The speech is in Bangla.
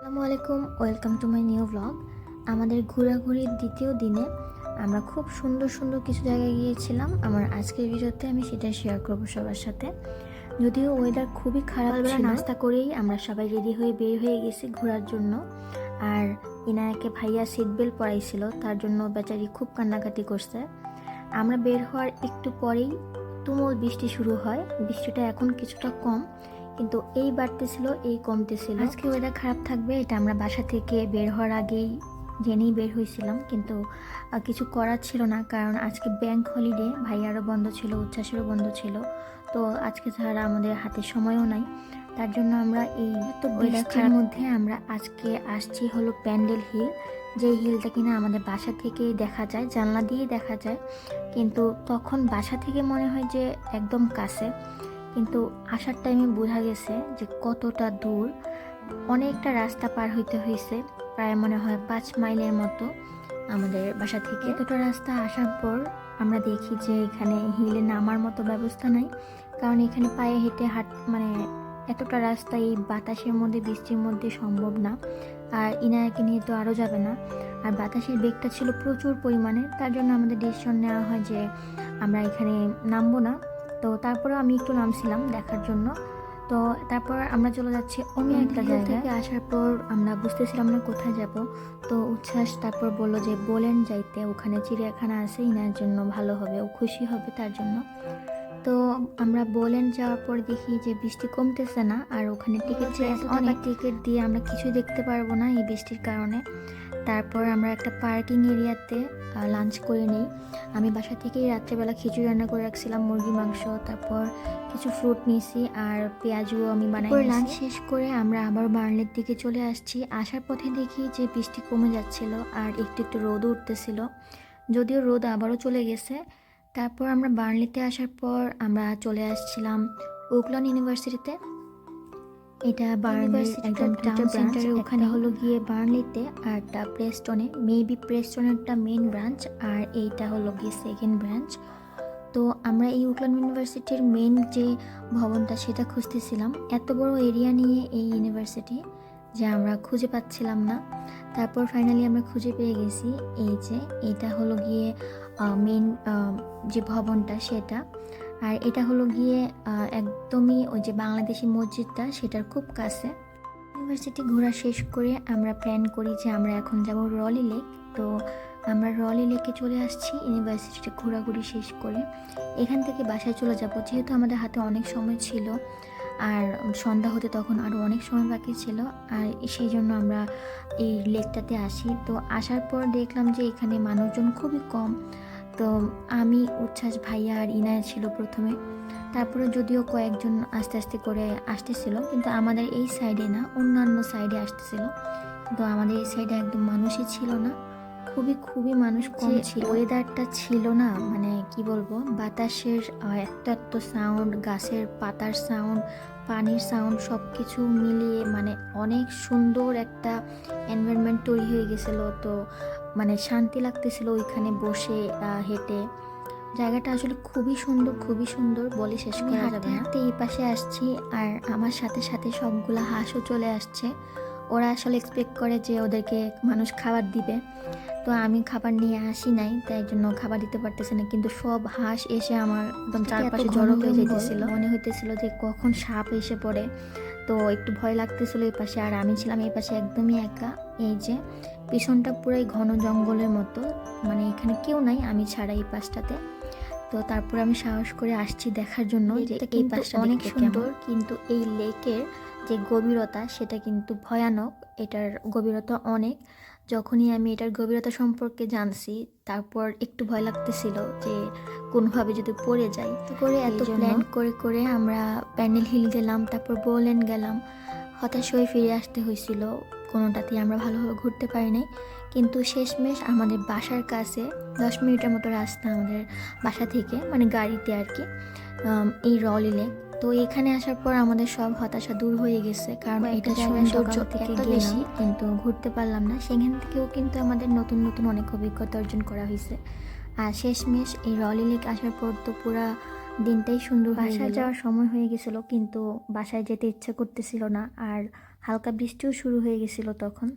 আসসালামু আলাইকুম, welcome to my new blog. আমাদের ঘোরাঘুরির দ্বিতীয় দিনে আমরা খুব সুন্দর সুন্দর কিছু জায়গায় গিয়েছিলাম। আমার আজকের ভিডিওতে আমি সেটা শেয়ার করবো সবার সাথে। যদিও ওয়েদার খুবই খারাপ ছিল, নাস্তা করেই আমরা সবাই রেডি হয়ে বের হয়ে গেছি ঘোরার জন্য। আর ইনায়াকে ভাইয়া সিট বেল্ট পরাইছিল, তার জন্য বেচারি খুব কান্নাকাটি করছে। আমরা বের হওয়ার একটু পরেই তুমুল বৃষ্টি শুরু হয়। বৃষ্টিটা এখন কিছুটা কম, কিন্তু এই বাড়তেছিল এই কমতেছিল। আজকে ওয়েদার খারাপ থাকবে এটা আমরা বাসা থেকে বের হওয়ার আগেই জেনেই বের হয়েছিলাম, কিন্তু কিছু করার ছিল না, কারণ আজকে ব্যাংক হলিডে, ভাইয়ারও বন্ধ ছিল, উচ্ছ্বাসেরও বন্ধ ছিল। তো আজকে ছাড়া আমাদের হাতে সময়ও নাই, তার জন্য আমরা এই বৃষ্টির মধ্যে আমরা আজকে আসছি হলো প্যান্ডেল হিল, যে হিলটা কিনা আমাদের বাসা থেকেই দেখা যায়, জানলা দিয়েই দেখা যায়। কিন্তু তখন বাসা থেকে মনে হয় যে একদম কাছে, কিন্তু আসার টাইমে বোঝা গেছে যে কতটা দূর। অনেকটা রাস্তা পার হইতে হয়েছে, প্রায় মনে হয় 5 মাইলের মতো আমাদের বাসা থেকে। এতটা রাস্তা আসার পর আমরা দেখি যে এখানে হিলে নামার মতো ব্যবস্থা নাই, কারণ এখানে পায়ে হেঁটে মানে এতটা রাস্তা এই বাতাসের মধ্যে বৃষ্টির মধ্যে সম্ভব না। আর ইনায়াকে নিয়ে তো আরও যাবে না, আর বাতাসের বেগটা ছিল প্রচুর পরিমাণে, তার জন্য আমাদের ডিসিশন নেওয়া হয় যে আমরা এখানে নামবো না। তো তারপরে আমি একটু নামছিলাম দেখার জন্য। তো তারপর আমরা চলে যাচ্ছি অন্য একটা জায়গা থেকে। আসার পর আমরা বুঝতেছিলাম না কোথায় যাব। তো উচ্ছ্বাস তারপর বললো যে বলেন যাইতে, ওখানে চিড়িয়াখানা আছে, ইনার জন্য ভালো হবে, ও খুশি হবে তার জন্য। তো আমরা বলেন যাওয়ার পর দেখি যে বৃষ্টি কমতেছে না, আর ওখানে টিকিট অনেক, টিকিট দিয়ে আমরা কিছুই দেখতে পারবো না এই বৃষ্টির কারণে। তারপর আমরা একটা পার্কিং এরিয়াতে লাঞ্চ করে নিই। আমি বাসা থেকেই রাত্রেবেলা খিচুড়ি রান্না করে রাখছিলাম, মুরগি মাংস, তারপর কিছু ফ্রুট নিয়েছি আর পেঁয়াজও আমি বানাই। লাঞ্চ শেষ করে আমরা আবার বার্নলির দিকে চলে আসছি। আসার পথে দেখি যে বৃষ্টি কমে যাচ্ছিল আর একটু একটু রোদও উঠতেছিল, যদিও রোদ আবারও চলে গেছে। তারপর আমরা বার্নলিতে আসার পর আমরা চলে আসছিলাম ওকল্যান্ড ইউনিভার্সিটিতে। এটা বার্নলির একদম টাউন সেন্টারে, ওখানে হলো গিয়ে বার্নলিতে, আর একটা প্রেস্টনে, মেবি প্রেস্টনেরটা মেইন ব্রাঞ্চ, আর এইটা হলো গিয়ে সেকেন্ড ব্রাঞ্চ। তো আমরা এই ওকল্যান্ড ইউনিভার্সিটির মেইন যে ভবনটা সেটা খুঁজতেছিলাম। এত বড় এরিয়া নিয়ে এই ইউনিভার্সিটি যে আমরা খুঁজে পাচ্ছিলাম না। তারপর ফাইনালি আমরা খুঁজে পেয়ে গেছি, এই যে এটা হলো গিয়ে মেইন যে ভবনটা সেটা। আর এটা হলো গিয়ে একদমই ওই যে বাংলাদেশি মসজিদটা সেটার খুব কাছে। ইউনিভার্সিটি ঘোরা শেষ করে আমরা প্ল্যান করি যে আমরা এখন যাব রলি লেক। তো আমরা রলি লেকে চলে আসছি ইউনিভার্সিটিতে ঘোরাঘুরি শেষ করে। এখান থেকে বাসায় চলে যাব, যেহেতু আমাদের হাতে অনেক সময় ছিল, আর সন্ধ্যা হতে তখন আরও অনেক সময় বাকি ছিল, আর সেই জন্য আমরা এই লেকটাতে আসি। তো আসার পর দেখলাম যে এখানে মানুষজন খুবই কম। তো আমি, উচ্ছ্বাস, ভাইয়া আর ইনায়া ছিল প্রথমে, তারপরে যদিও কয়েকজন আস্তে আস্তে করে আসতেছিল, কিন্তু আমাদের এই সাইডে না, অন্যান্য সাইডে আসতেছিল, কিন্তু আমাদের এই সাইডে একদম মানুষই ছিল না, খুবই খুবই মানুষ কম ছিল। ওয়েদারটা ছিল না, মানে কি বলবো, বাতাসের এত এত সাউন্ড, গাছের পাতার সাউন্ড, পানির সাউন্ড, সব কিছু মিলিয়ে মানে অনেক সুন্দর একটা এনভায়রনমেন্ট তৈরি হয়ে গেছিলো। তো মানে শান্তি লাগতেছিল ওইখানে বসে হেঁটে। জায়গাটা আসলে খুবই সুন্দর, খুবই সুন্দর, বলে শেষ করা যাবে না। এই পাশে আসছি, আর আমার সাথে সাথে সবগুলা হাঁসও চলে আসছে। ওরা আসলে এক্সপেক্ট করে যে ওদেরকে মানুষ খাবার দিবে, তো আমি খাবার নিয়ে আসি নাই, তাই জন্য খাবার দিতে পারতেছে না। কিন্তু সব হাঁস এসে আমার একদম চারপাশে জড়ো হয়ে যেতেছিল, মনে হইতেছিল যে কখন সাপ এসে পড়ে। তো একটু ভয় লাগতেছিল এই পাশে, আর আমি ছিলাম এই পাশে একদমই একা। এই যে পিছনটা পুরাই ঘন জঙ্গলের মতো, মানে এখানে কেউ নাই আমি ছাড়া এই পাশটাতে। তো তারপর আমি সাহস করে আসছি দেখার জন্য যে এই পাশটা অনেক সুন্দর, কিন্তু এই লেকের যে গভীরতা সেটা কিন্তু ভয়ানক। এটার গভীরতা অনেক। যখনই আমি এটার গভীরতা সম্পর্কে জানছি, তারপর একটু ভয় লাগতেছিল যে কোনোভাবে যদি পড়ে যাই। তো করে এত প্ল্যান করে করে আমরা প্যান্ডেল হিল গেলাম, তারপর বোলেন গেলাম, হতাশ হয়ে ফিরে আসতে হয়েছিল। কোনোটাতেই আমরা ভালোভাবে ঘুরতে পারি নাই, কিন্তু শেষমেশ আমাদের বাসার কাছে 10 মিনিটের মতো রাস্তা আমাদের বাসা থেকে, মানে গাড়িতে আর কি, এই রলি লেক। তো এখানে আসার পর আমাদের সব হতাশা দূর হয়ে গেছে, কারণ এটা সৌন্দর্য এত বেশি, কিন্তু ঘুরতে পারলাম না। সেখান থেকেও কিন্তু আমাদের নতুন নতুন অনেক অভিজ্ঞতা অর্জন করা হয়েছে। আর শেষমেশ এই রলি লেক আসার পর তো পুরা দিনটাই সুন্দর। বাসায় যাওয়ার সময় হয়ে গেছিলো, কিন্তু বাসায় যেতে ইচ্ছে করতেছিল না, আর হালকা বৃষ্টিও শুরু হয়ে গেছিলো তখন।